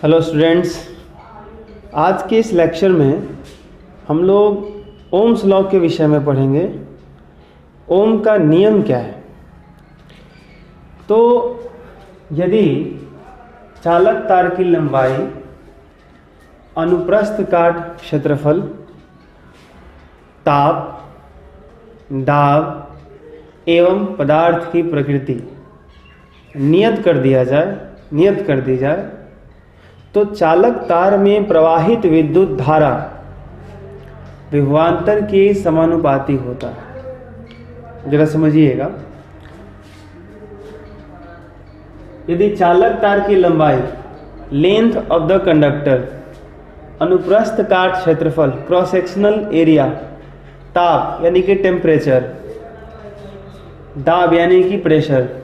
Hello students, आज के इस लेक्चर में हम लोग ओम्स लॉ के विषय में पढ़ेंगे। ओम का नियम क्या है। तो यदि चालक तार की लंबाई, अनुप्रस्थ काट क्षेत्रफल, ताप, दाब एवं पदार्थ की प्रकृति नियत कर दी जाए तो चालक तार में प्रवाहित विद्युत धारा विभवांतर के समानुपाती होता है। जरा समझिएगा, यदि चालक तार की लंबाई, लेंथ ऑफ द कंडक्टर, अनुप्रस्थ काट क्षेत्रफल, क्रॉस सेक्शनल एरिया, ताप यानी कि टेम्परेचर, दाब यानी कि प्रेशर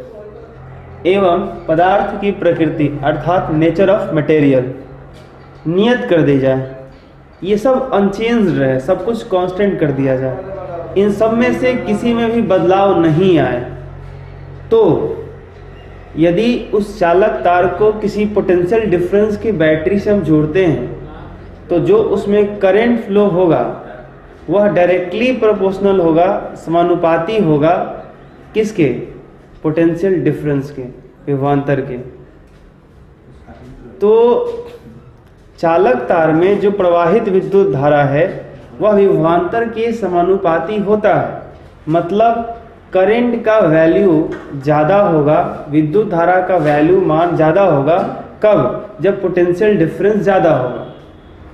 एवं पदार्थ की प्रकृति अर्थात नेचर ऑफ मटेरियल नियत कर दी जाए, ये सब अनचेंज्ड रहे, सब कुछ कांस्टेंट कर दिया जाए, इन सब में से किसी में भी बदलाव नहीं आए, तो यदि उस चालक तार को किसी पोटेंशियल डिफरेंस की बैटरी से हम जोड़ते हैं तो जो उसमें करंट फ्लो होगा वह डायरेक्टली प्रोपोर्शनल होगा, समानुपाती होगा किसके? पोटेंशियल डिफरेंस के, विभवांतर के। तो चालक तार में जो प्रवाहित विद्युत धारा है वह विभवांतर के समानुपाती होता है। मतलब करंट का वैल्यू ज़्यादा होगा, विद्युत धारा का वैल्यू मान ज़्यादा होगा। कब? जब पोटेंशियल डिफरेंस ज़्यादा होगा।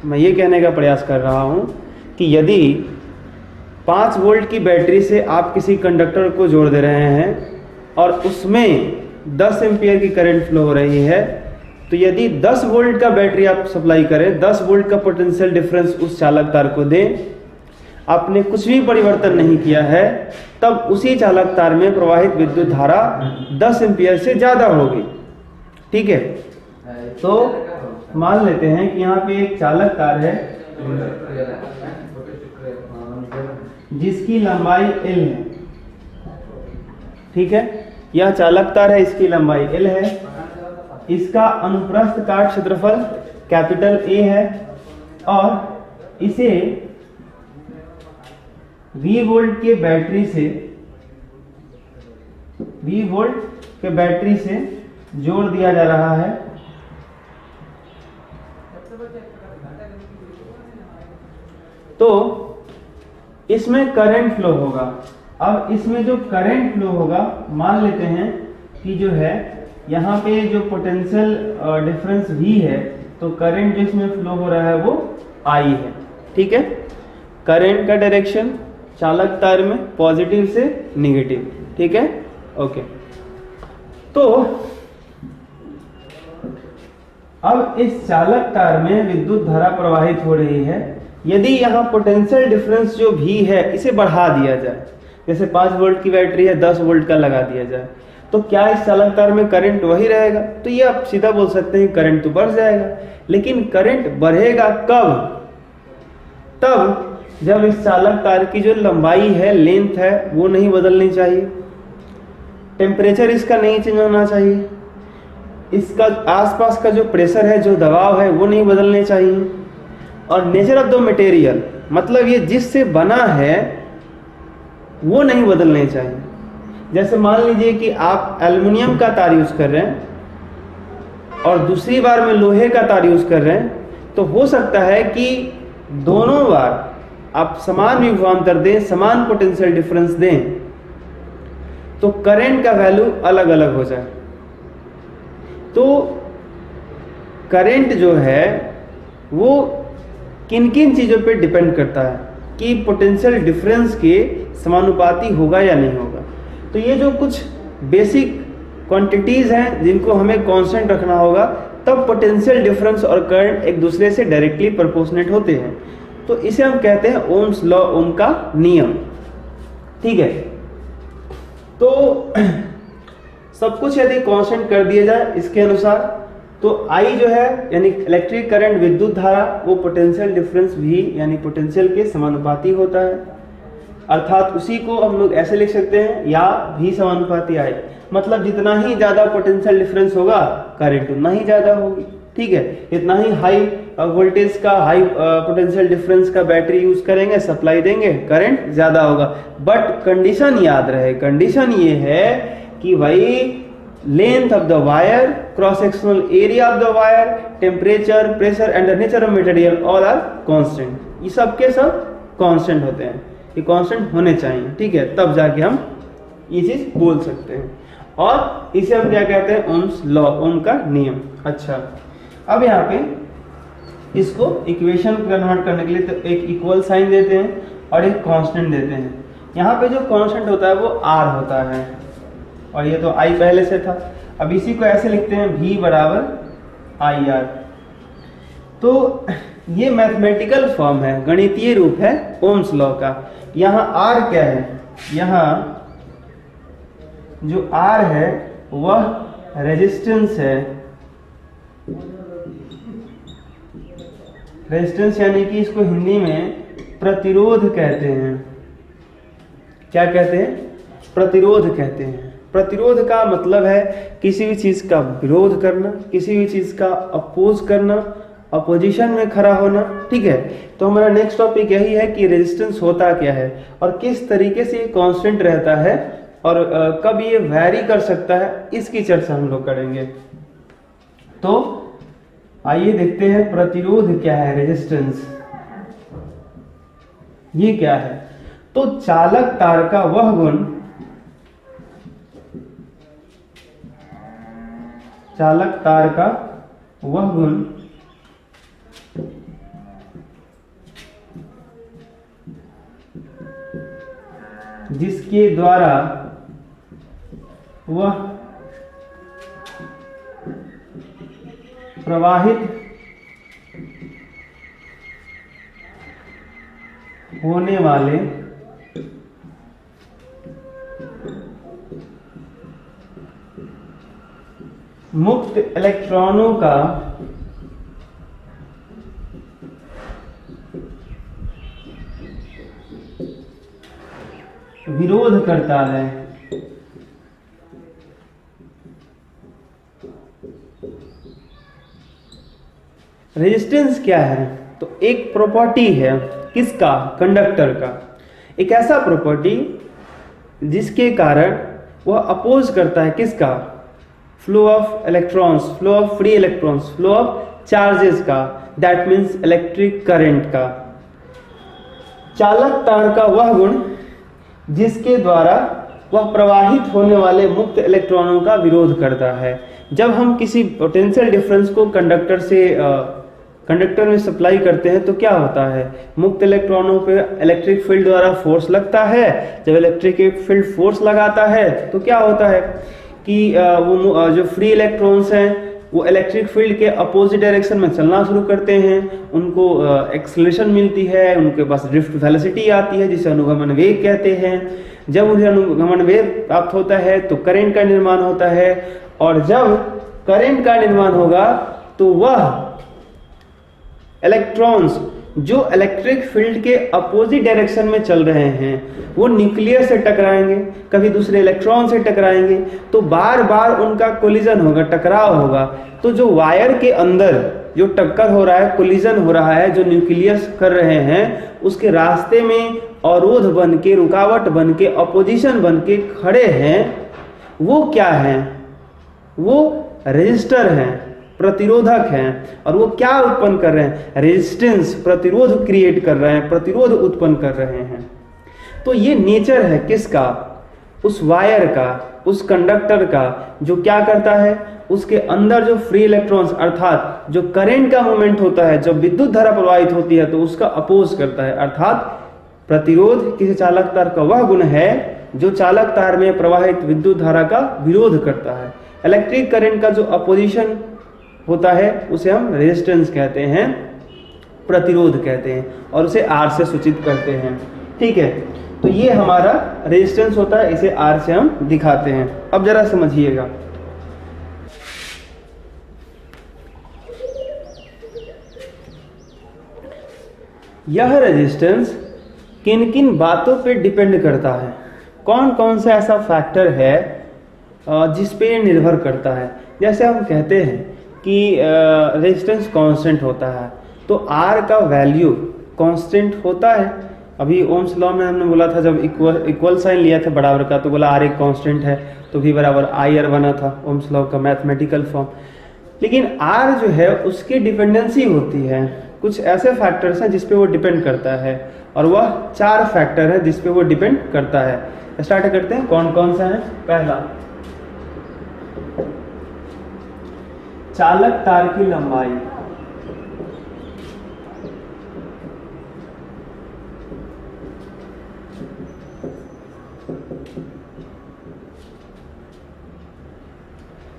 मैं ये कहने का प्रयास कर रहा हूँ कि यदि 5 वोल्ट की बैटरी से आप किसी कंडक्टर को जोड़ दे रहे हैं और उसमें 10 एम्पियर की करंट फ्लो हो रही है, तो यदि 10 वोल्ट का बैटरी आप सप्लाई करें, 10 वोल्ट का पोटेंशियल डिफरेंस उस चालक तार को दें, आपने कुछ भी परिवर्तन नहीं किया है, तब उसी चालक तार में प्रवाहित विद्युत धारा 10 एम्पियर से ज़्यादा होगी। ठीक है, तो मान लेते हैं कि यहाँ पे एक चालक तार है जिसकी लंबाई L है। ठीक है, यह चालक तार है, इसकी लंबाई L है, इसका अनुप्रस्थ काट क्षेत्रफल कैपिटल A है और इसे V वोल्ट के बैटरी से जोड़ दिया जा रहा है। तो इसमें करंट फ्लो होगा। अब इसमें जो करंट फ्लो होगा, मान लेते हैं कि जो है यहाँ पे जो पोटेंशियल डिफरेंस V है, तो करंट जो इसमें फ्लो हो रहा है वो I है। ठीक है, करंट का डायरेक्शन चालक तार में पॉजिटिव से निगेटिव। ठीक है, ओके। तो अब इस चालक तार में विद्युत धारा प्रवाहित हो रही है। यदि यहाँ पोटेंशियल डिफरेंस जो V है इसे बढ़ा दिया जाए, जैसे 5 वोल्ट की बैटरी है, 10 वोल्ट का लगा दिया जाए, तो क्या इस चालक तार में करंट वही रहेगा? तो ये आप सीधा बोल सकते हैं करंट तो बढ़ जाएगा। लेकिन करंट बढ़ेगा कब? तब जब इस चालक तार की जो लंबाई है, लेंथ है, वो नहीं बदलनी चाहिए, टेम्परेचर इसका नहीं चेंज होना चाहिए, इसका आसपास का जो प्रेशर है, जो दबाव है, वो नहीं बदलने चाहिए, और नेचर ऑफ द मटेरियल मतलब ये जिससे बना है वो नहीं बदलने चाहिए। जैसे मान लीजिए कि आप एल्युमिनियम का तार यूज कर रहे हैं और दूसरी बार में लोहे का तार यूज कर रहे हैं, तो हो सकता है कि दोनों बार आप समान विभवांतर दें, समान पोटेंशियल डिफरेंस दें, तो करंट का वैल्यू अलग अलग हो जाए। तो करंट जो है वो किन किन चीज़ों पे डिपेंड करता है कि पोटेंशियल डिफरेंस के समानुपाती होगा या नहीं होगा। तो ये जो कुछ बेसिक क्वांटिटीज हैं जिनको हमें कांस्टेंट रखना होगा, तब पोटेंशियल डिफरेंस और करंट एक दूसरे से डायरेक्टली प्रोपोर्शनेट होते हैं। तो इसे हम कहते हैं ओम्स लॉ, ओम का नियम। ठीक है, तो सब कुछ यदि कांस्टेंट कर दिया जाए इसके अनुसार, तो I जो है यानी इलेक्ट्रिक करंट, विद्युत धारा, वो पोटेंशियल डिफरेंस V यानी पोटेंशियल के समानुपाती होता है। अर्थात उसी को हम लोग ऐसे लिख सकते हैं, या V समानुपाती I, मतलब जितना ही ज्यादा पोटेंशियल डिफरेंस होगा करंट उतना ही ज्यादा होगी। ठीक है, इतना ही हाई वोल्टेज का, हाई पोटेंशियल डिफरेंस का बैटरी यूज करेंगे, सप्लाई देंगे, करंट ज्यादा होगा। बट कंडीशन याद रहे, कंडीशन ये है कि भाई length of the wire, cross sectional area of the wire, temperature, pressure and the nature of material all are constant. ये सब के सब कांस्टेंट होते हैं, ये कांस्टेंट होने चाहिए, ठीक है, तब जाके हम ये चीज बोल सकते हैं। और इसे हम क्या कहते हैं, ओम्स लॉ, ओम का नियम। अच्छा, अब यहाँ पे इसको इक्वेशन कन्वर्ट करने के लिए तो एक इक्वल साइन देते हैं और एक कांस्टेंट देते हैं। यहाँ पे जो कांस्टेंट होता है वो आर होता है और ये तो आई पहले से था। अब इसी को ऐसे लिखते हैं v बराबर आई आर। तो ये मैथमेटिकल फॉर्म है, गणितीय रूप है ओम्स लॉ का। यहाँ आर क्या है, यहाँ जो आर है वह रेजिस्टेंस है। रेजिस्टेंस यानी कि इसको हिंदी में प्रतिरोध कहते हैं। क्या कहते हैं, प्रतिरोध कहते हैं। प्रतिरोध का मतलब है किसी भी चीज का विरोध करना, किसी भी चीज का अपोज करना, अपोजिशन में खड़ा होना, ठीक है। तो हमारा नेक्स्ट टॉपिक यही है कि रेजिस्टेंस होता क्या है और किस तरीके से ये कांस्टेंट रहता है और कब ये वैरी कर सकता है, इसकी चर्चा हम लोग करेंगे। तो आइए देखते हैं प्रतिरोध क्या है, रेजिस्टेंस ये क्या है। तो चालक तार का वह गुण, चालक तार का वह गुण जिसके द्वारा वह प्रवाहित होने वाले मुक्त इलेक्ट्रॉनों का विरोध करता है। रेजिस्टेंस क्या है, तो एक प्रॉपर्टी है किसका, कंडक्टर का। एक ऐसा प्रॉपर्टी जिसके कारण वह अपोज करता है किसका, flow of electrons, flow of free electrons, flow of charges का, दैट मीन्स इलेक्ट्रिक करंट का। चालक तार का वह गुण जिसके द्वारा वह प्रवाहित होने वाले मुक्त इलेक्ट्रॉनों का विरोध करता है। जब हम किसी पोटेंशियल डिफरेंस को कंडक्टर से कंडक्टर में सप्लाई करते हैं तो क्या होता है, मुक्त इलेक्ट्रॉनों पे इलेक्ट्रिक फील्ड द्वारा फोर्स लगता है। जब इलेक्ट्रिक फील्ड फोर्स लगाता है तो क्या होता है कि वो जो फ्री इलेक्ट्रॉन्स हैं वो इलेक्ट्रिक फील्ड के अपोजिट डायरेक्शन में चलना शुरू करते हैं, उनको एक्सेलरेशन मिलती है, उनके पास ड्रिफ्ट वेलोसिटी आती है जिसे अनुगमन वेग कहते हैं। जब उन्हें अनुगमन वेग प्राप्त होता है तो करंट का निर्माण होता है और जब करंट का निर्माण होगा तो वह इलेक्ट्रॉन्स जो इलेक्ट्रिक फील्ड के अपोजिट डायरेक्शन में चल रहे हैं वो न्यूक्लियस से टकराएंगे, कभी दूसरे इलेक्ट्रॉन से टकराएंगे, तो बार बार उनका कोलिजन होगा, टकराव होगा। तो जो वायर के अंदर जो टक्कर हो रहा है, कोलिजन हो रहा है, जो न्यूक्लियस कर रहे हैं, उसके रास्ते में अवरोध बन के, रुकावट बन के, अपोजिशन बन के खड़े हैं, वो क्या है, वो रेजिस्टर हैं, प्रतिरोधक हैं। और वो क्या उत्पन्न कर रहे हैं, रेजिस्टेंस, प्रतिरोध क्रिएट कर रहे हैं, प्रतिरोध उत्पन्न कर रहे हैं। तो ये नेचर है किसका, उस वायर का, उस कंडक्टर का, जो क्या करता है, उसके अंदर जो फ्री इलेक्ट्रॉन्स अर्थात जो करंट का मूवमेंट होता है, जब विद्युत धारा प्रवाहित होती है तो उसका अपोज करता है। अर्थात प्रतिरोध किसी चालक तार का वह गुण है जो चालक तार में प्रवाहित विद्युत धारा का विरोध करता है। इलेक्ट्रिक करंट का जो अपोजिशन होता है उसे हम रेजिस्टेंस कहते हैं, प्रतिरोध कहते हैं और उसे आर से सूचित करते हैं। ठीक है, तो ये हमारा रेजिस्टेंस होता है, इसे आर से हम दिखाते हैं। अब जरा समझिएगा, यह रेजिस्टेंस किन किन बातों पे डिपेंड करता है, कौन कौन सा ऐसा फैक्टर है जिस पे निर्भर करता है। जैसे हम कहते हैं कि रेजिस्टेंस कांस्टेंट होता है, तो आर का वैल्यू कांस्टेंट होता है। अभी ओम्स लॉ में हमने बोला था, जब इक्वल साइन लिया था बराबर का, तो बोला आर एक कांस्टेंट है, तो V बराबर आई आर बना था ओम्स लॉ का मैथमेटिकल फॉर्म। लेकिन आर जो है उसकी डिपेंडेंसी होती है, कुछ ऐसे फैक्टर्स हैं जिस पे वो डिपेंड करता है, और वह 4 फैक्टर है जिस पे वो डिपेंड करता है। स्टार्ट करते हैं, कौन कौन सा है। पहला, चालक तार की लंबाई।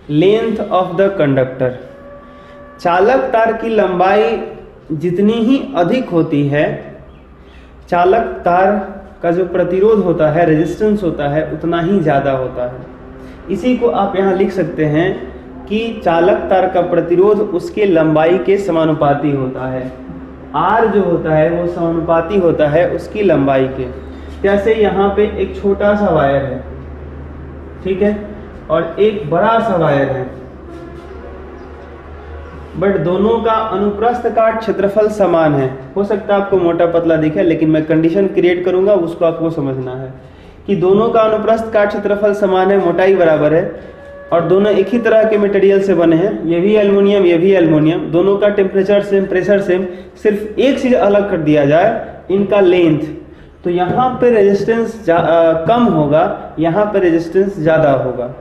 Length of the conductor. चालक तार की लंबाई जितनी ही अधिक होती है, चालक तार का जो प्रतिरोध होता है, रेजिस्टेंस होता है, उतना ही ज़्यादा होता है। इसी को आप यहाँ लिख सकते हैं कि चालक तार का प्रतिरोध उसके लंबाई के समानुपाती होता है। R जो होता है वो समानुपाती होता है उसकी लंबाई के। जैसे यहाँ पे एक छोटा सा वायर है, ठीक है, और एक बड़ा सा वायर है, बट दोनों का अनुप्रस्थ काट क्षेत्रफल समान है। हो सकता है आपको मोटा पतला दिखे, लेकिन मैं कंडीशन क्रिएट करूंगा, उसको आपको समझना है कि दोनों का अनुप्रस्थ काट क्षेत्रफल समान है, मोटाई बराबर है, और दोनों एक ही तरह के मटेरियल से बने हैं। ये भी एल्युमिनियम, ये भी एल्युमिनियम, दोनों का टेम्परेचर सेम, प्रेशर सेम, सिर्फ एक चीज अलग कर दिया जाए, इनका लेंथ। तो यहाँ पे रेजिस्टेंस कम होगा, यहाँ पे रेजिस्टेंस ज्यादा होगा,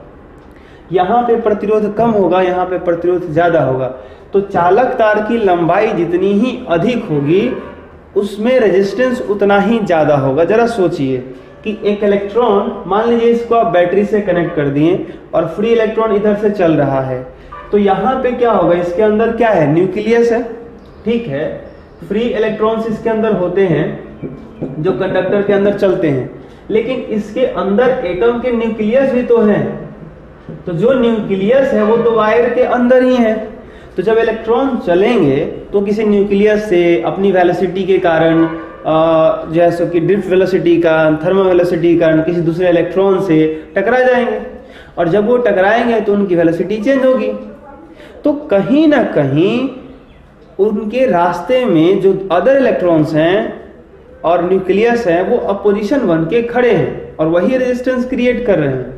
यहाँ पे प्रतिरोध कम होगा, यहाँ पे प्रतिरोध ज्यादा होगा। तो चालक तार की लंबाई जितनी ही अधिक होगी उसमें रेजिस्टेंस उतना ही ज्यादा होगा। जरा सोचिए कि एक इलेक्ट्रॉन, मान लीजिए इसको आप बैटरी से कनेक्ट कर दिए और फ्री इलेक्ट्रॉन इधर से चल रहा है, तो यहाँ पे क्या होगा, इसके अंदर क्या है, न्यूक्लियस है, ठीक है। फ्री इलेक्ट्रॉन्स इसके अंदर होते हैं जो कंडक्टर के अंदर चलते हैं, लेकिन इसके अंदर एटम के न्यूक्लियस भी तो हैं। तो जो न्यूक्लियस है वो तो वायर के अंदर ही है। तो जब इलेक्ट्रॉन चलेंगे तो किसी न्यूक्लियस से अपनी वेलोसिटी के कारण, जैसे कि ड्रिफ्ट वेलोसिटी का, थर्मल वेलोसिटी के कारण किसी दूसरे इलेक्ट्रॉन से टकरा जाएंगे, और जब वो टकराएंगे तो उनकी वेलोसिटी चेंज होगी। तो कहीं ना कहीं उनके रास्ते में जो अदर इलेक्ट्रॉन्स हैं और न्यूक्लियस हैं वो अपोजिशन बन के खड़े हैं और वही रेजिस्टेंस क्रिएट कर रहे हैं।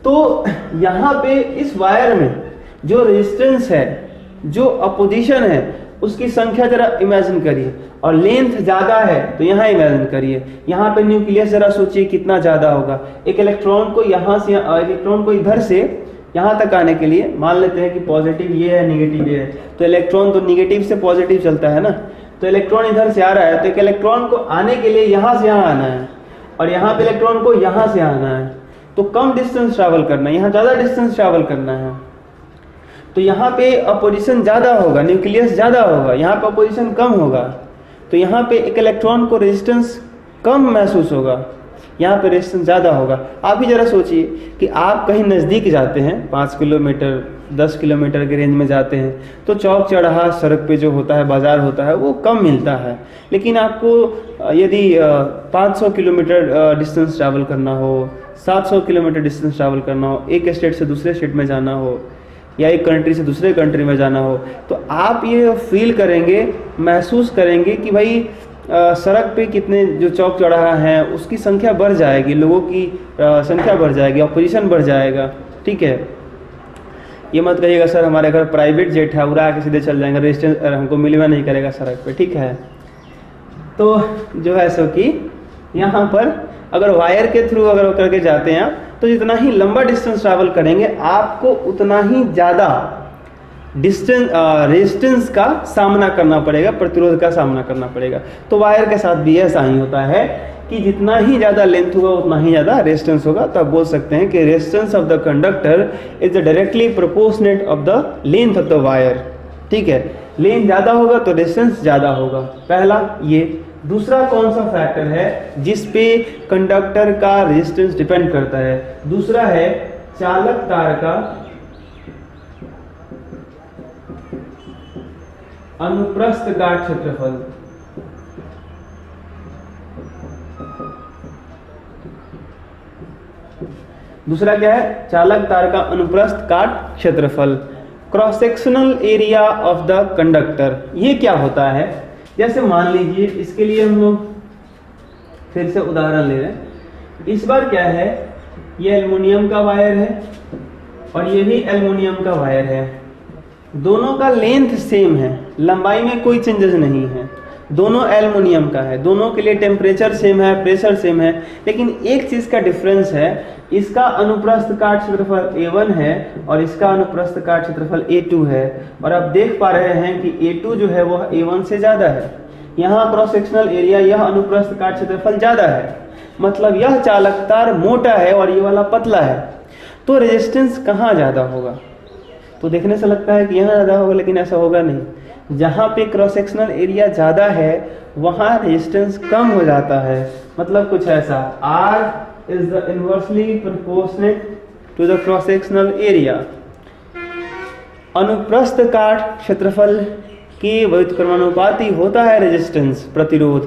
तो यहाँ पे इस वायर में जो रेजिस्टेंस है, जो अपोजिशन है, उसकी संख्या जरा इमेजिन करिए, और लेंथ ज्यादा है तो यहाँ इमेजिन करिए, यहाँ पे न्यूक्लियस जरा सोचिए कितना ज्यादा होगा। एक इलेक्ट्रॉन को यहाँ से, इलेक्ट्रॉन को इधर से यहाँ तक आने के लिए मान लेते हैं कि पॉजिटिव ये है, निगेटिव ये है, तो इलेक्ट्रॉन तो निगेटिव से पॉजिटिव चलता है ना, तो इलेक्ट्रॉन इधर से आ रहा है, तो एक इलेक्ट्रॉन को आने के लिए यहाँ से यहाँ आना है, और यहाँ पे इलेक्ट्रॉन को यहाँ से आना है, तो कम डिस्टेंस ट्रैवल करना है, यहाँ ज्यादा डिस्टेंस ट्रैवल करना है। तो यहाँ पे अपोजिशन ज्यादा होगा, न्यूक्लियस ज्यादा होगा, यहाँ पे अपोजिशन कम होगा, तो यहाँ पे एक इलेक्ट्रॉन को रेजिस्टेंस कम महसूस होगा, यहाँ पे रेजिस्टेंस ज्यादा होगा। आप ही जरा सोचिए कि आप कहीं नज़दीक जाते हैं, 5 किलोमीटर 10 किलोमीटर के रेंज में जाते हैं, तो चौक चौराहा सड़क पे जो होता है, बाजार होता है, वो कम मिलता है। लेकिन आपको यदि 500 किलोमीटर डिस्टेंस ट्रैवल करना हो, 700 किलोमीटर डिस्टेंस ट्रैवल करना हो, एक स्टेट से दूसरे स्टेट में जाना हो, या एक कंट्री से दूसरे कंट्री में जाना हो, तो आप ये फील करेंगे, महसूस करेंगे कि भाई सड़क पे कितने जो चौक चौराहा हैं उसकी संख्या बढ़ जाएगी, लोगों की संख्या बढ़ जाएगी, अपोजिशन बढ़ जाएगा, ठीक है। ये मत कहिएगा सर हमारे घर प्राइवेट जेट है, उड़ा के सीधे चल जाएंगे, रेजिस्टेंस हमको मिलवा नहीं करेगा सड़क पे, ठीक है। तो जो है सो कि यहाँ पर अगर वायर के थ्रू अगर करके जाते हैं आप, तो जितना ही लंबा डिस्टेंस ट्रैवल करेंगे आपको उतना ही ज़्यादा डिस्टेंस रेजिस्टेंस का सामना करना पड़ेगा, प्रतिरोध का सामना करना पड़ेगा। तो वायर के साथ भी ऐसा ही होता है कि जितना ही ज़्यादा लेंथ होगा उतना ही ज़्यादा रेजिस्टेंस होगा। तो आप बोल सकते हैं कि resistance of the conductor is directly proportionate of the length of the wire, ठीक है। लेंथ ज़्यादा होगा तो रेजिस्टेंस ज़्यादा होगा, पहला ये। दूसरा कौन सा फैक्टर है जिस पे कंडक्टर का रेजिस्टेंस डिपेंड करता है? दूसरा है चालक तार का अनुप्रस्थ काट क्षेत्रफल। दूसरा क्या है? चालक तार का अनुप्रस्थ काट क्षेत्रफल। Cross sectional area of the conductor, ये क्या होता है? जैसे मान लीजिए, इसके लिए हम लोग फिर से उदाहरण ले रहे हैं। इस बार क्या है, ये एल्युमिनियम का वायर है और ये भी एल्युमिनियम का वायर है। दोनों का लेंथ सेम है, लंबाई में कोई चेंजेस नहीं है, दोनों एल्युमिनियम का है, दोनों के लिए टेम्परेचर सेम है, प्रेशर सेम है, लेकिन एक चीज का डिफरेंस है, इसका अनुप्रस्थ काट क्षेत्रफल A1 है और इसका अनुप्रस्थ काट क्षेत्रफल A2 है। और आप देख पा रहे हैं कि A2 जो है वह A1 से ज्यादा है। यहाँ क्रॉस सेक्शनल एरिया, यह अनुप्रस्थ काट क्षेत्रफल ज्यादा है, मतलब यह चालक तार मोटा है और ये वाला पतला है, तो रेजिस्टेंस कहाँ ज्यादा होगा? तो देखने से लगता है कि यहाँ ज्यादा होगा, लेकिन ऐसा होगा नहीं। जहाँ पे क्रॉस सेक्शनल एरिया ज्यादा है वहाँ रेजिस्टेंस कम हो जाता है। मतलब कुछ ऐसा, R is the inversely proportionate to the cross sectional area। अनुप्रस्थ काट क्षेत्रफल के व्युत्क्रमानुपाती होता है रेजिस्टेंस, प्रतिरोध।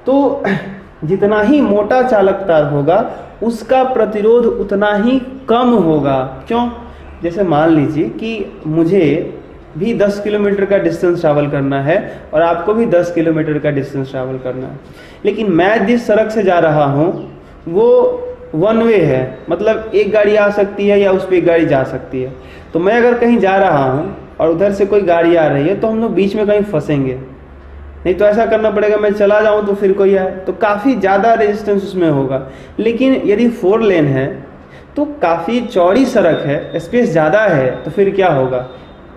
तो जितना ही मोटा चालक तार होगा उसका प्रतिरोध उतना ही कम होगा। क्यों? जैसे मान लीजिए कि मुझे भी 10 किलोमीटर का डिस्टेंस ट्रैवल करना है और आपको भी 10 किलोमीटर का डिस्टेंस ट्रैवल करना है, लेकिन मैं जिस सड़क से जा रहा हूँ वो वन वे है, मतलब एक गाड़ी आ सकती है या उस पर एक गाड़ी जा सकती है। तो मैं अगर कहीं जा रहा हूँ और उधर से कोई गाड़ी आ रही है तो हम लोग बीच में कहीं फंसेंगे, नहीं तो ऐसा करना पड़ेगा मैं चला जाऊँ तो फिर कोई आए, तो काफ़ी ज़्यादा रेजिस्टेंस उसमें होगा। लेकिन यदि 4 लेन है तो काफ़ी चौड़ी सड़क है, स्पेस ज़्यादा है, तो फिर क्या होगा?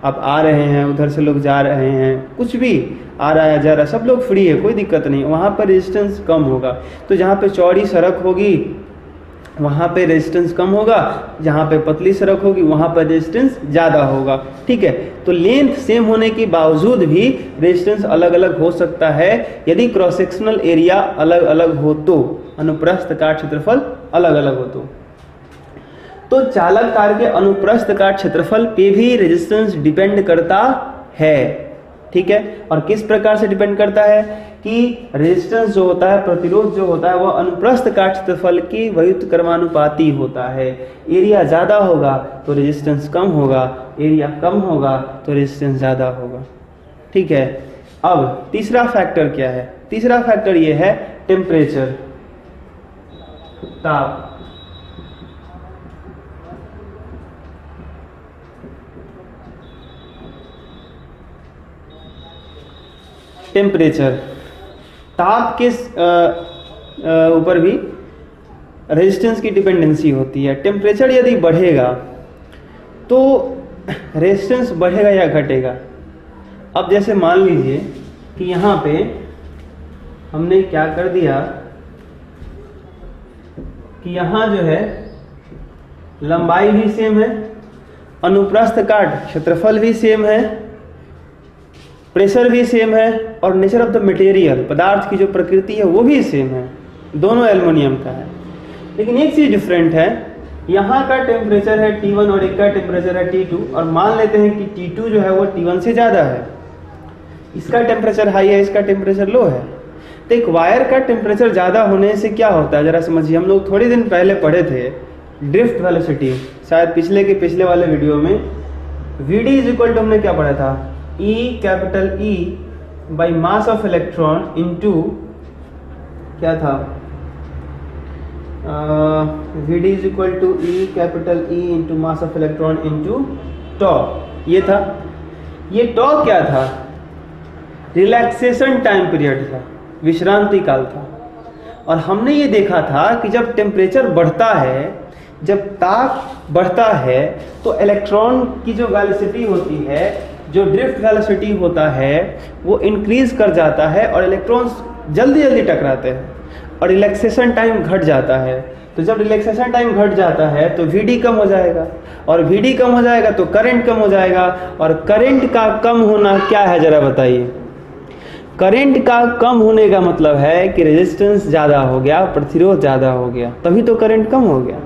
आप आ रहे हैं, उधर से लोग जा रहे हैं, कुछ भी आ रहा है जा रहा है, सब लोग फ्री है, कोई दिक्कत नहीं, वहाँ पर रेजिस्टेंस कम होगा। तो जहाँ पे चौड़ी सड़क होगी वहाँ पे रेजिस्टेंस कम होगा, जहाँ पे पतली सड़क होगी वहाँ पर रेजिस्टेंस ज़्यादा होगा। ठीक है, तो लेंथ सेम होने के बावजूद भी रेजिस्टेंस अलग अलग हो सकता है यदि क्रॉस सेक्शनल एरिया अलग अलग हो तो, अनुप्रस्थ काट क्षेत्रफल अलग अलग हो तो चालक तार के अनुप्रस्थ काट क्षेत्रफल पे भी रेजिस्टेंस डिपेंड करता है। ठीक है, और किस प्रकार से डिपेंड करता है कि रेजिस्टेंस जो होता है, प्रतिरोध जो होता है, वह अनुप्रस्थ काट क्षेत्रफल के व्युत्क्रमानुपाती होता है। एरिया ज्यादा होगा तो रेजिस्टेंस कम होगा, एरिया कम होगा तो रेजिस्टेंस ज्यादा होगा। ठीक है, अब तीसरा फैक्टर क्या है? तीसरा फैक्टर ये है टेम्परेचर, ताप। टेम्परेचर, ताप के ऊपर भी रेजिस्टेंस की डिपेंडेंसी होती है। टेम्परेचर यदि बढ़ेगा तो रेजिस्टेंस बढ़ेगा या घटेगा? अब जैसे मान लीजिए कि यहाँ पे हमने क्या कर दिया कि यहाँ जो है लंबाई भी सेम है, अनुप्रस्थ काट क्षेत्रफल भी सेम है, प्रेशर भी सेम है और नेचर ऑफ द मटेरियल, पदार्थ की जो प्रकृति है वो भी सेम है, दोनों एल्युमिनियम का है। लेकिन एक चीज डिफरेंट है, यहाँ का टेम्परेचर है T1 और एक का टेम्परेचर है T2, और मान लेते हैं कि T2 जो है वो T1 से ज़्यादा है, इसका टेम्परेचर हाई है, इसका टेम्परेचर लो है। तो एक वायर का टेम्परेचर ज़्यादा होने से क्या होता है जरा समझिए। हम लोग थोड़े दिन पहले पढ़े थे ड्रिफ्ट वेलोसिटी, शायद पिछले वाले वीडियो में Vd इज इक्वल टू हमने क्या पढ़ा था, E capital E by mass of electron into क्या था, Vd is equal to E capital E into mass of electron into tau, ये था। ये टॉ क्या था? रिलैक्सेशन टाइम पीरियड था, विश्रांति काल था। और हमने ये देखा था कि जब टेम्परेचर बढ़ता है, जब ताप बढ़ता है, तो इलेक्ट्रॉन की जो वेलोसिटी होती है, जो ड्रिफ्ट वेलोसिटी होता है, वो इंक्रीज कर जाता है और इलेक्ट्रॉन्स जल्दी जल्दी टकराते हैं और रिलैक्सेशन टाइम घट जाता है। तो जब रिलैक्सेशन टाइम घट जाता है तो Vd कम हो जाएगा, और Vd कम हो जाएगा तो करंट कम हो जाएगा। और करंट का कम होना क्या है जरा बताइए? करंट का कम होने का मतलब है कि रेजिस्टेंस ज़्यादा हो गया, प्रतिरोध ज़्यादा हो गया, तभी तो करंट कम हो गया।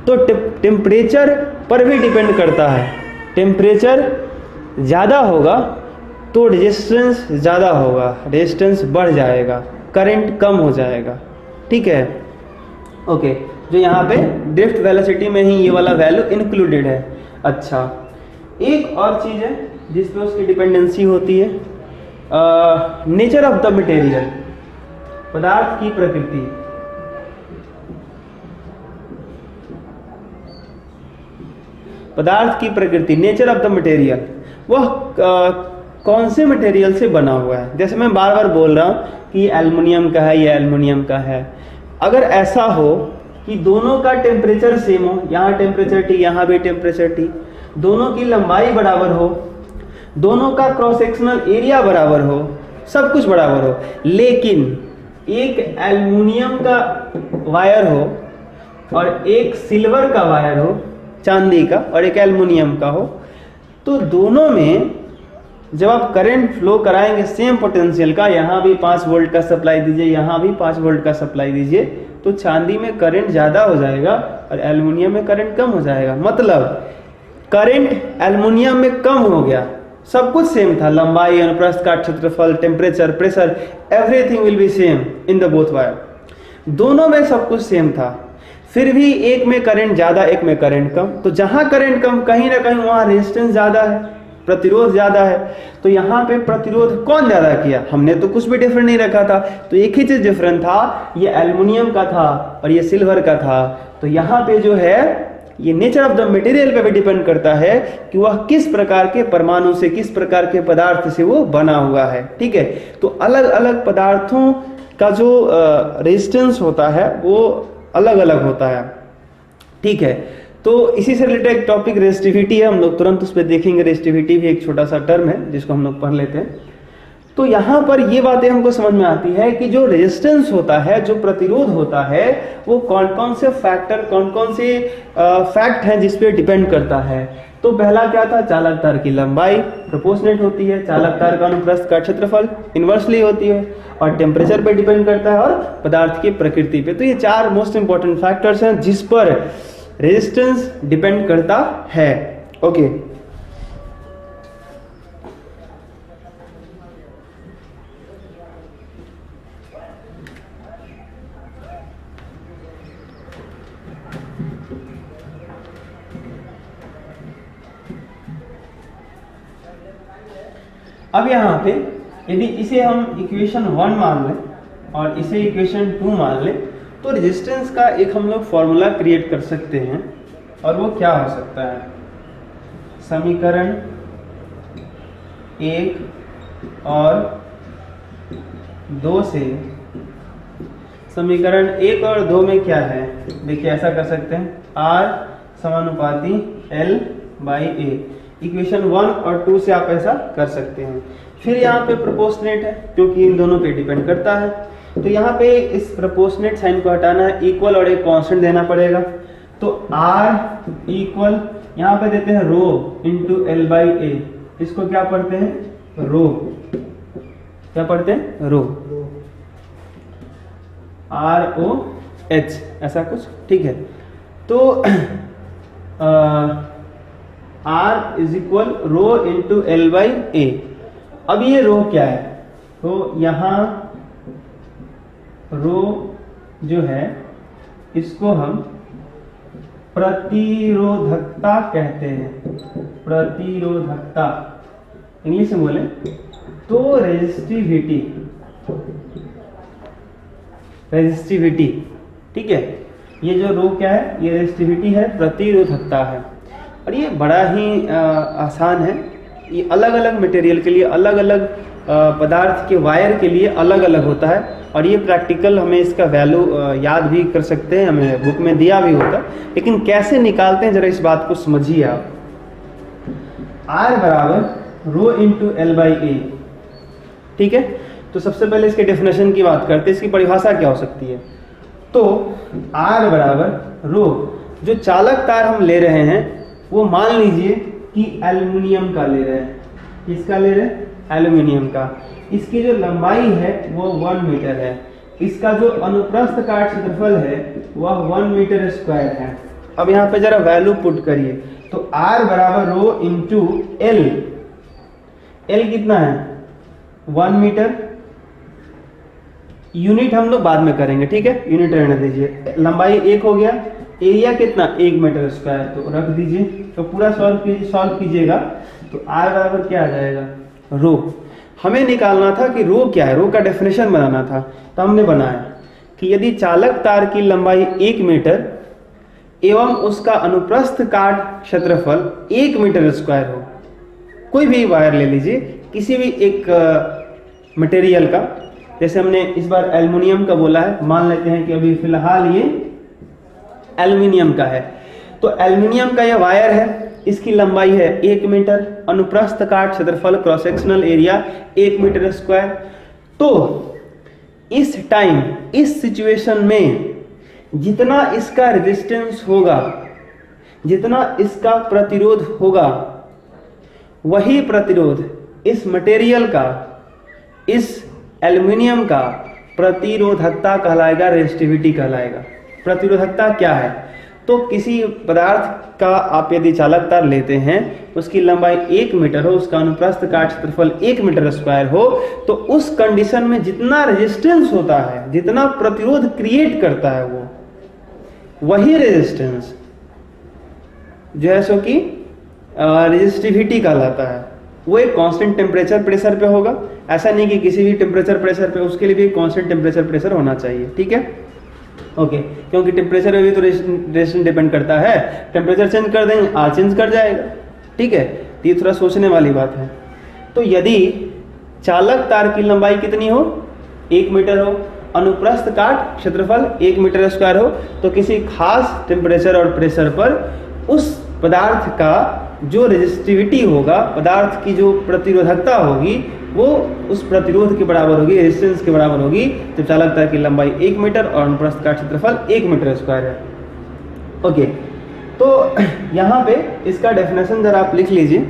तो टेम्परेचर पर भी डिपेंड करता है। टेम्परेचर ज़्यादा होगा तो रेजिस्टेंस ज़्यादा होगा, रेजिस्टेंस बढ़ जाएगा, करंट कम हो जाएगा। ठीक है, ओके। जो यहाँ पे ड्रिफ्ट वेलोसिटी में ही ये वाला वैल्यू इंक्लूडेड है। अच्छा, एक और चीज है जिस पे उसकी डिपेंडेंसी होती है, नेचर ऑफ द मटेरियल, पदार्थ की प्रकृति। पदार्थ की प्रकृति, नेचर ऑफ द मटेरियल, वह कौन से मटेरियल से बना हुआ है। जैसे मैं बार बार बोल रहा हूं कि एल्युमिनियम का है या एल्युमिनियम का है। अगर ऐसा हो कि दोनों का टेम्परेचर सेम हो, यहाँ टेम्परेचर T, यहाँ भी टेम्परेचर T, दोनों की लंबाई बराबर हो, दोनों का क्रॉस सेक्शनल एरिया बराबर हो, सब कुछ बराबर हो, लेकिन एक एल्युमिनियम का वायर हो और एक सिल्वर का वायर हो, चांदी का, और एक एल्युमिनियम का हो, तो दोनों में जब आप करंट फ्लो कराएंगे सेम पोटेंशियल का, यहाँ भी 5 वोल्ट का सप्लाई दीजिए, यहाँ भी 5 वोल्ट का सप्लाई दीजिए, तो चांदी में करंट ज्यादा हो जाएगा और एल्युमिनियम में करंट कम हो जाएगा। मतलब करंट एल्युमिनियम में कम हो गया, सब कुछ सेम था, लंबाई, अनुप्रस्थ काट क्षेत्रफल, temperature, pressure, everything will be same in the both wire, दोनों में सब कुछ सेम था, फिर भी एक में करंट ज्यादा, एक में करंट कम। तो जहां करंट कम, कहीं ना कहीं वहां रेजिस्टेंस ज्यादा है, प्रतिरोध ज्यादा है। तो यहाँ पे प्रतिरोध कौन ज्यादा किया? हमने तो कुछ भी डिफरेंट नहीं रखा था, तो एक ही चीज डिफरेंट था, ये एल्युमिनियम का था और ये सिल्वर का था। तो यहाँ पे जो है ये नेचर ऑफ द मटेरियल पे भी डिपेंड करता है कि वह किस प्रकार के परमाणु से, किस प्रकार के पदार्थ से वो बना हुआ है। ठीक है, तो अलग अलग पदार्थों का जो रेजिस्टेंस होता है वो अलग अलग होता है। ठीक है, तो इसी से रिलेटेड एक टॉपिक रेजिस्टिविटी है, हम लोग तुरंत उस पर देखेंगे। रेजिस्टिविटी भी एक छोटा सा टर्म है जिसको हम लोग पढ़ लेते हैं। तो यहाँ पर ये बातें हमको समझ में आती है कि जो रेजिस्टेंस होता है, जो प्रतिरोध होता है, वो कौन कौन से फैक्टर, कौन कौन से फैक्ट हैं जिस पे डिपेंड करता है। तो पहला क्या था? चालक तार की लंबाई प्रोपोर्शनेट होती है, चालक तार का अनुप्रस्थ का क्षेत्रफल इनवर्सली होती है, और टेम्परेचर पे डिपेंड करता है, और पदार्थ की प्रकृति पे। तो ये 4 मोस्ट इंपॉर्टेंट फैक्टर्स हैं जिस पर रेजिस्टेंस डिपेंड करता है। ओके, अब यहाँ पे यदि इसे हम इक्वेशन 1 मान लें और इसे इक्वेशन 2 मान लें, तो रेजिस्टेंस का एक हम लोग फॉर्मूला क्रिएट कर सकते हैं, और वो क्या हो सकता है? समीकरण 1 और 2 से, समीकरण 1 और 2 में क्या है? देखिए ऐसा कर सकते हैं, R समानुपाती L/A। इक्वेशन 1 और 2 से आप ऐसा कर सकते हैं। फिर यहाँ पे प्रोपोर्शनेट है क्योंकि इन दोनों पे डिपेंड करता है, तो यहाँ पे इस प्रोपोर्शनेट साइन को हटाना है, इक्वल और एक कांस्टेंट देना पड़ेगा। तो R इक्वल यहाँ पे देते हैं रो इंटू L/A, इसको क्या पढ़ते हैं? रो। क्या पढ़ते हैं? रो, ROH, ऐसा कुछ। ठीक है, तो R is equal rho into L/A। अब ये रो क्या है? तो यहाँ रो जो है इसको हम प्रतिरोधकता कहते हैं, प्रतिरोधकता इंग्लिश में बोले तो रेजिस्टिविटी, रेजिस्टिविटी। ठीक है, ये जो रो क्या है? ये रेजिस्टिविटी है, प्रतिरोधकता है। और ये बड़ा ही आसान है, ये अलग अलग मटेरियल के लिए, अलग अलग पदार्थ के वायर के लिए अलग अलग होता है, और ये प्रैक्टिकल हमें इसका वैल्यू याद भी कर सकते हैं, हमें बुक में दिया भी होता है, लेकिन कैसे निकालते हैं जरा इस बात को समझिए आप। R बराबर रो इंटू L/A। ठीक है, तो सबसे पहले इसके डेफिनेशन की बात करते हैं, इसकी परिभाषा क्या हो सकती है? तो R बराबर रो, जो चालक तार हम ले रहे हैं वो मान लीजिए कि एल्युमिनियम का ले रहे हैं। किसका ले रहे हैं? एल्युमिनियम का। इसकी जो लंबाई है वो 1 मीटर है, इसका जो अनुप्रस्थ काट क्षेत्रफल है वह 1 मीटर स्क्वायर है। अब यहाँ पे जरा वैल्यू पुट करिए, तो R बराबर रो इंटू L। L कितना है? 1 मीटर। यूनिट हम लोग बाद में करेंगे, ठीक है, यूनिट रहने दीजिए। लंबाई 1 हो गया, एरिया कितना 1 मीटर स्क्वायर, तो रख दीजिए। तो पूरा सॉल्व कीजिएगा तो आर बराबर क्या आ जाएगा, रो। हमें निकालना था कि रो क्या है, रो का डेफिनेशन बनाना था। तो हमने बनाया कि यदि चालक तार की लंबाई 1 मीटर एवं उसका अनुप्रस्थ काट क्षेत्रफल 1 मीटर स्क्वायर हो, कोई भी वायर ले लीजिए किसी भी एक मटेरियल का, जैसे हमने इस बार एल्युमिनियम का बोला है, मान लेते हैं कि अभी फिलहाल ये एल्युमिनियम का है। तो एल्युमिनियम का यह वायर है, इसकी लंबाई है 1 मीटर, अनुप्रस्थ काट क्षेत्रफल cross sectional area 1 meter square. तो इस टाइम इस सिचुएशन में जितना इसका रेजिस्टेंस होगा, जितना इसका प्रतिरोध होगा, वही प्रतिरोध इस मटेरियल का, इस एल्युमिनियम का प्रतिरोधकता कहलाएगा, रेजिस्टिविटी कहलाएगा। प्रतिरोधकता क्या है, तो किसी पदार्थ का आप यदि चालक तार लेते हैं, उसकी लंबाई 1 मीटर हो, उसका अनुप्रस्थ काट क्षेत्रफल 1 मीटर स्क्वायर हो, तो उस कंडीशन में जितना रेजिस्टेंस होता है, जितना प्रतिरोध क्रिएट करता है, वो वही रेजिस्टेंस जो है सो कि रेजिस्टिविटी कहलाता है। वो एक कांस्टेंट टेम्परेचर प्रेशर पे होगा। ऐसा नहीं कि किसी भी टेम्परेचर प्रेशर पे, उसके लिए भी कांस्टेंट टेम्परेचर प्रेशर होना चाहिए, ठीक है, ओके। क्योंकि टेम्परेचर में भी तो रेजिस्टेंस डिपेंड करता है, टेम्परेचर चेंज कर देंगे आर चेंज कर जाएगा, ठीक है। तो ये थोड़ा सोचने वाली बात है। तो यदि चालक तार की लंबाई कितनी हो, 1 मीटर हो, अनुप्रस्थ काट क्षेत्रफल 1 मीटर स्क्वायर हो, तो किसी खास टेम्परेचर और प्रेशर पर उस पदार्थ का जो रेजिस्टिविटी होगा, पदार्थ की जो प्रतिरोधकता होगी, वो उस प्रतिरोध के बराबर होगी, रेजिस्टेंस के बराबर होगी, जब चालक तार की लंबाई 1 मीटर और अनुप्रस्थ काट क्षेत्रफल 1 मीटर स्क्वायर है, ओके। तो यहाँ पे इसका डेफिनेशन जरा आप लिख लीजिए।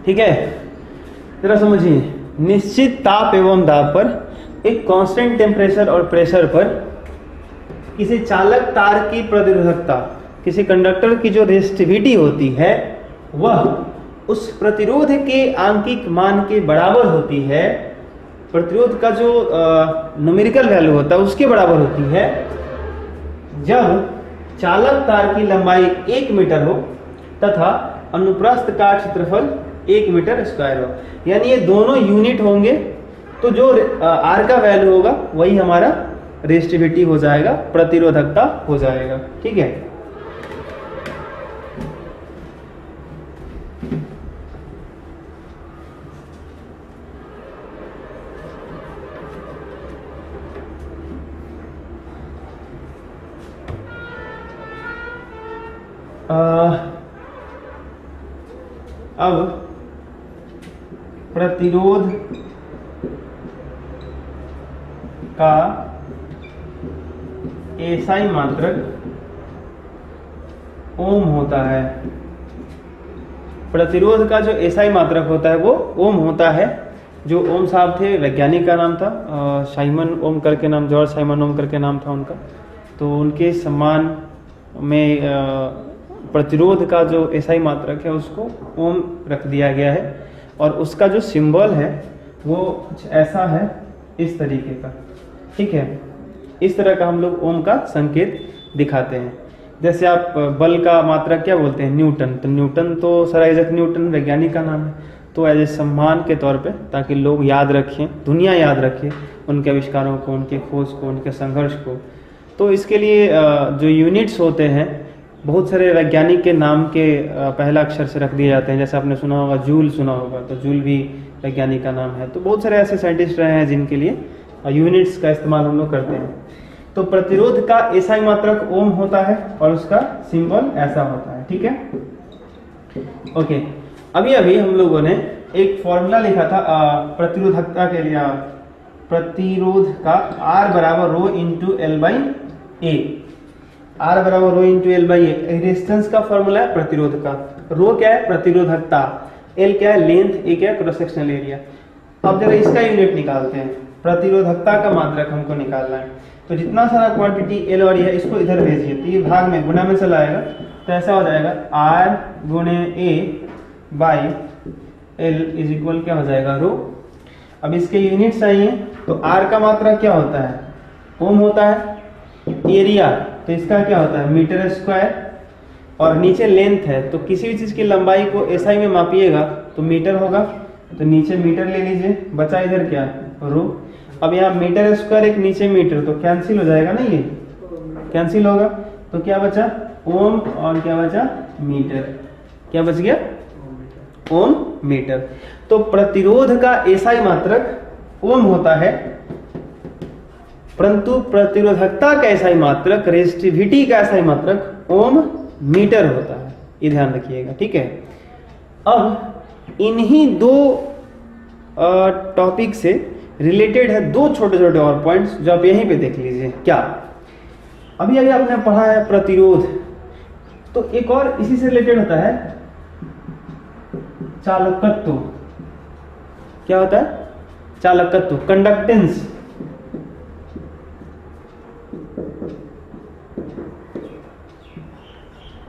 ठीक है, जरा समझिए। निश्चित ताप एवं दाब पर एक कांस्टेंट टेम्परेचर और प्रेशर पर किसी चालक तार की प्रतिरोधकता, किसी कंडक्टर की जो रेजिस्टिविटी होती है, वह उस प्रतिरोध के आंकिक मान के बराबर होती है। प्रतिरोध का जो न्यूमेरिकल वैल्यू होता है उसके बराबर होती है जब चालक तार की लंबाई 1 मीटर हो तथा अनुप्रस्थ काट क्षेत्रफल 1 मीटर स्क्वायर हो। यानी ये दोनों यूनिट होंगे तो जो आर का वैल्यू होगा वही हमारा रेजिस्टिविटी हो जाएगा, प्रतिरोधकता हो जाएगा, ठीक है। अब प्रतिरोध का एसआई मात्रक ओम होता है। प्रतिरोध का जो एसआई मात्रक होता है वो ओम होता है। जो ओम साहब थे, वैज्ञानिक का नाम था साइमन ओम करके नाम, जॉर्ज साइमन ओम करके नाम था उनका। तो उनके सम्मान में प्रतिरोध का जो एसआई मात्रक है उसको ओम रख दिया गया है। और उसका जो सिंबल है वो कुछ ऐसा है, इस तरीके का, ठीक है। इस तरह का हम लोग ओम का संकेत दिखाते हैं। जैसे आप बल का मात्रक क्या बोलते हैं, न्यूटन। तो न्यूटन तो सर आइजैक न्यूटन वैज्ञानिक का नाम है। तो एज ए सम्मान के तौर पे, ताकि लोग याद रखें, दुनिया याद रखे उनके आविष्कारों को, उनके खोज को, उनके संघर्ष को। तो इसके लिए जो यूनिट्स होते हैं, बहुत सारे वैज्ञानिक के नाम के पहला अक्षर से रख दिए जाते हैं। जैसे आपने सुना होगा, जूल सुना होगा, तो जूल भी वैज्ञानिक का नाम है। तो बहुत सारे ऐसे साइंटिस्ट रहे हैं जिनके लिए यूनिट्स का इस्तेमाल हम लोग करते हैं। तो प्रतिरोध का एसआई मात्रक ओम होता है और उसका सिंबल ऐसा होता है, ठीक है। ओके, अभी अभी हम लोगों ने एक फॉर्मूला लिखा था प्रतिरोधकता के लिए। प्रतिरोध का R बराबर rho into L by A. R बराबर rho into L by A resistance का फॉर्मूला है प्रतिरोध का। रो क्या है, प्रतिरोधकता। एल क्या है, लेंथ। ए क्या है, क्रॉस सेक्शनल एरिया। अब जरा इसका यूनिट निकालते हैं। प्रतिरोधकता का मात्रक हमको निकालना है। तो जितना सारा क्वांटिटी एल और है, इसको इधर भेजिए। तो ये भाग में गुना में चला आएगा, तो ऐसा हो जाएगा R गुणे ए बाई एल इज इक्वल क्या हो जाएगा, रो। अब इसके यूनिट चाहिए, तो R का मात्रक क्या होता है, ओम होता है। एरिया तो इसका क्या होता है, मीटर स्क्वायर। और नीचे लेंथ है, तो किसी भी चीज की लंबाई को एसआई में मापिएगा तो मीटर होगा। तो नीचे मीटर ले लीजिए, बचा इधर क्या, रो। अब यहाँ मीटर स्क्वायर एक मीटर, तो कैंसिल हो जाएगा ना, ये कैंसिल होगा। तो क्या बचा, ओम, और क्या बचा, मीटर। क्या बच गया, ओम मीटर। तो प्रतिरोध का एसआई मात्रक ओम होता है, परंतु प्रतिरोधकता का एसआई मात्रक, रेजिस्टिविटी का एसआई मात्रक ओम मीटर होता है। ये ध्यान रखिएगा, ठीक है। अब इन्हीं दो टॉपिक से रिलेटेड है दो छोटे छोटे और पॉइंट्स जो आप यहीं पे देख लीजिए। क्या, अभी अभी आपने पढ़ा है प्रतिरोध, तो एक और इसी से रिलेटेड होता है चालकत्व। क्या होता है, चालकत्व, कंडक्टेंस।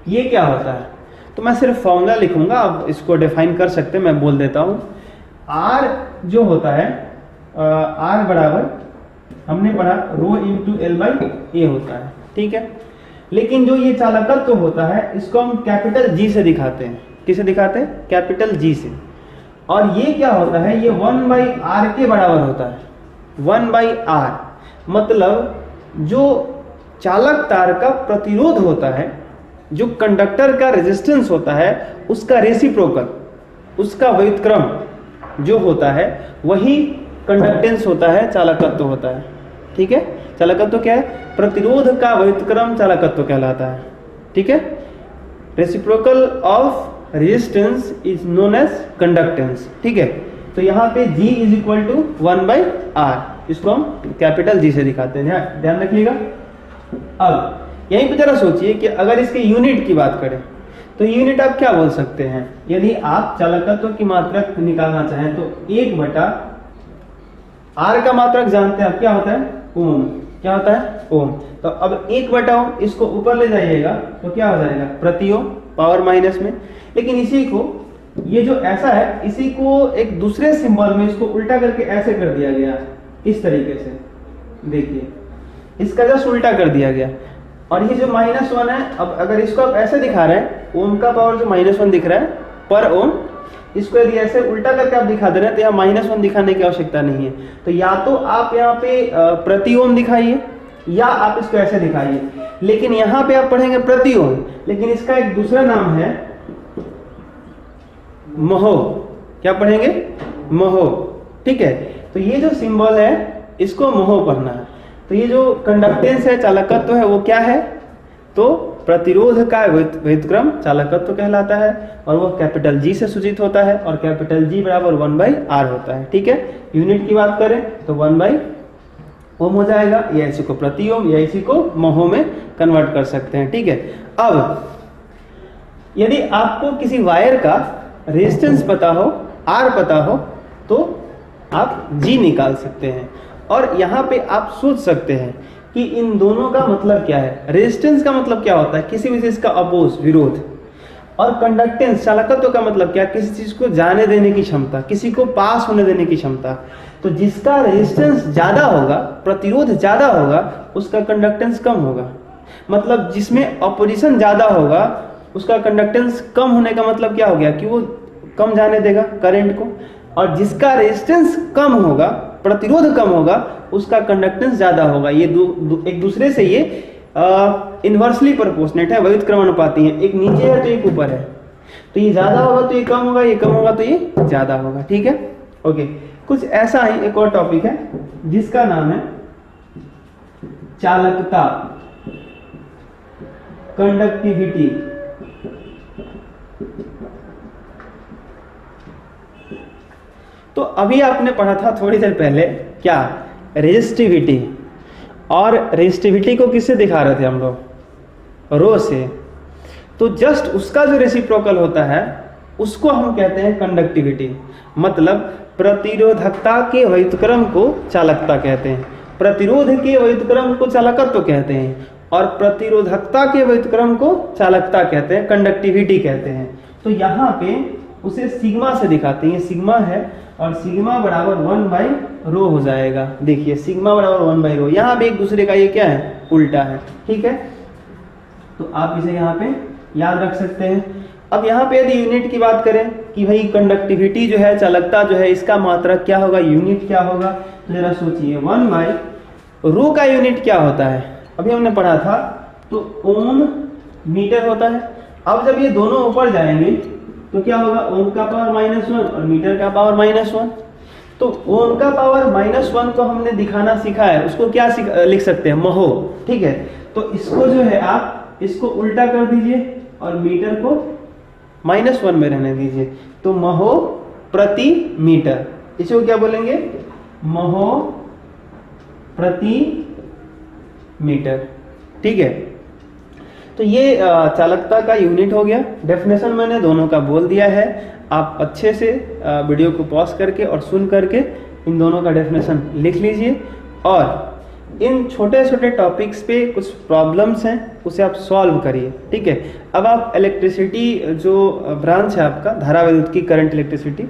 ये क्या होता है, तो मैं सिर्फ फॉर्मूला लिखूंगा, आप इसको डिफाइन कर सकते हैं। मैं बोल देता हूं, R जो होता है, R बराबर हमने पढ़ा रो इंटू एल बाई ए होता है, ठीक है। लेकिन जो ये चालकत्व होता है, इसको हम कैपिटल G से दिखाते हैं। किसे दिखाते हैं, कैपिटल G से। और ये क्या होता है, ये 1/r के बराबर होता है। 1/r मतलब जो चालक तार का प्रतिरोध होता है, जो कंडक्टर का रेजिस्टेंस होता है, उसका रेसिप्रोकल, उसका व्युत्क्रम जो होता है, वही कंडक्टेंस होता है, चालकत्व होता है, ठीक है। चालकत्व क्या है, प्रतिरोध का व्युत्क्रम चालकत्व कहलाता है, ठीक है। Reciprocal of resistance is known as conductance, ठीक है। तो यहाँ पे G is equal to 1/r, इसको हम कैपिटल G से दिखाते हैं, ध्यान रखिएगा। अब यहीं पे जरा सोचिए कि अगर इसके यूनिट की बात करें, तो यूनिट आप क्या बोल सकते हैं। यदि आप चालकत्व की मात्रक निकालना चाहें तो 1/r का मात्रक जानते हैं आप, क्या होता है, ओम। क्या होता है, ओम। तो अब 1/ओम, इसको ऊपर ले जाइएगा तो क्या हो जाएगा, प्रति ओम, पावर माइनस में। लेकिन इसी को, ये जो ऐसा है, इसी को एक दूसरे सिंबल में इसको उल्टा करके ऐसे कर दिया गया, इस तरीके से। देखिए, इसका जस्ट उल्टा कर दिया गया। और ये जो -1 है, अब अगर इसको आप ऐसे दिखा रहे हैं, ओम का पावर जो -1 दिख रहा है पर ओम, इसको यदि ऐसे उल्टा करके आप दिखा दे रहे हैं, तो यहाँ -1 दिखाने की आवश्यकता नहीं है। तो या तो आप यहाँ पे प्रति ओम दिखाइए, या आप इसको ऐसे दिखाइए। लेकिन यहाँ पे आप पढ़ेंगे प्रति ओम, लेकिन इसका एक दूसरा नाम है महो। क्या पढ़ेंगे, महो, ठीक है। तो ये जो सिंबल है, इसको महो पढ़ना है। तो ये जो कंडक्टेंस है, चालकत्व है, वो क्या है, तो प्रतिरोध का व्युत्क्रम चालकत्व कहलाता है और वो कैपिटल जी से सूचित होता है और कैपिटल जी बराबर 1/r होता है। ठीक है, यूनिट की बात करें तो 1/ओम हो जाएगा, या इसी को प्रति ओम या इसी को महो में कन्वर्ट कर सकते हैं। ठीक है, अब यदि आपको किसी वायर का रेजिस्टेंस पता हो, आर पता हो, तो आप जी निकाल सकते हैं और यहाँ पे आप सोच सकते हैं कि इन दोनों का मतलब क्या है। रेजिस्टेंस का मतलब क्या होता है, किसी भी चीज का अपोज, विरोध, और कंडक्टेंस चालकत्व का मतलब क्या, किसी चीज को जाने देने की क्षमता, किसी को पास होने देने की क्षमता। तो जिसका रेजिस्टेंस ज्यादा होगा, प्रतिरोध ज्यादा होगा, उसका कंडक्टेंस कम होगा। मतलब जिसमें अपोजिशन ज्यादा होगा उसका कंडक्टेंस कम होने का मतलब क्या हो गया कि वो कम जाने देगा करंट को, और जिसका रेजिस्टेंस कम होगा, प्रतिरोध कम होगा, उसका कंडक्टेंस ज्यादा होगा। ये एक दूसरे से ये इनवर्सली प्रोपोर्शनेट है, व्युत्क्रमानुपाती है। एक नीचे है तो एक ऊपर है, तो ये ज्यादा होगा तो ये कम होगा, ये कम होगा तो ये ज्यादा होगा। ठीक है, ओके। कुछ ऐसा ही एक और टॉपिक है जिसका नाम है चालकता, कंडक्टिविटी। तो अभी आपने पढ़ा था थोड़ी देर पहले क्या, रेजिस्टिविटी, और रेजिस्टिविटी को किससे दिखा रहे थे हम लोग, रो से। तो जस्ट उसका जो रेसिप्रोकल होता है उसको हम कहते हैं कंडक्टिविटी। मतलब प्रतिरोधकता के व्युत्क्रम को चालकता कहते हैं, प्रतिरोध के व्युत्क्रम को चालकत्व कहते हैं, और प्रतिरोधकता के व्युत्क्रम को चालकता कहते हैं, कंडक्टिविटी कहते हैं। तो यहाँ पे उसे सिग्मा से दिखाते हैं, ये सिग्मा है और सिग्मा बराबर 1/ρ हो जाएगा। देखिए सिग्मा बराबर 1/ρ, यहाँ पे एक दूसरे का ये क्या है, उल्टा है। ठीक है, तो आप इसे यहाँ पे याद रख सकते हैं। अब यहाँ पे यदि यूनिट की बात करें कि भाई कंडक्टिविटी जो है, चालकता जो है, इसका मात्रक क्या होगा, यूनिट क्या होगा, तो जरा सोचिए 1/ρ का यूनिट क्या होता है, अभी हमने पढ़ा था, तो ओम मीटर होता है। अब जब ये दोनों ऊपर जाएंगे तो क्या होगा, ओम का पावर -1 और मीटर का पावर -1। तो ओम का पावर -1 को हमने दिखाना सीखा है, उसको क्या लिख सकते हैं, महो। ठीक है, तो इसको जो है आप इसको उल्टा कर दीजिए और मीटर को -1 में रहने दीजिए, तो महो प्रति मीटर। इसको क्या बोलेंगे, महो प्रति मीटर। ठीक है, तो ये चालकता का यूनिट हो गया। डेफिनेशन मैंने दोनों का बोल दिया है, आप अच्छे से वीडियो को पॉज करके और सुन करके इन दोनों का डेफिनेशन लिख लीजिए, और इन छोटे छोटे टॉपिक्स पे कुछ प्रॉब्लम्स हैं उसे आप सॉल्व करिए। ठीक है, अब आप इलेक्ट्रिसिटी जो ब्रांच है आपका, धारा विद्युत की, करंट इलेक्ट्रिसिटी,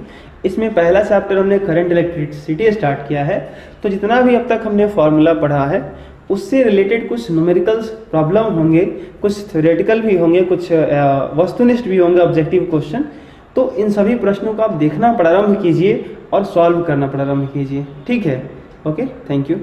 इसमें पहला चैप्टर हमने करंट इलेक्ट्रिसिटी स्टार्ट किया है। तो जितना भी अब तक हमने फॉर्मूला पढ़ा है उससे रिलेटेड कुछ न्यूमेरिकल्स प्रॉब्लम होंगे, कुछ थ्योरेटिकल भी होंगे, कुछ वस्तुनिष्ठ भी होंगे, ऑब्जेक्टिव क्वेश्चन। तो इन सभी प्रश्नों को आप देखना प्रारंभ कीजिए और सॉल्व करना प्रारंभ कीजिए। ठीक है, ओके, थैंक यू।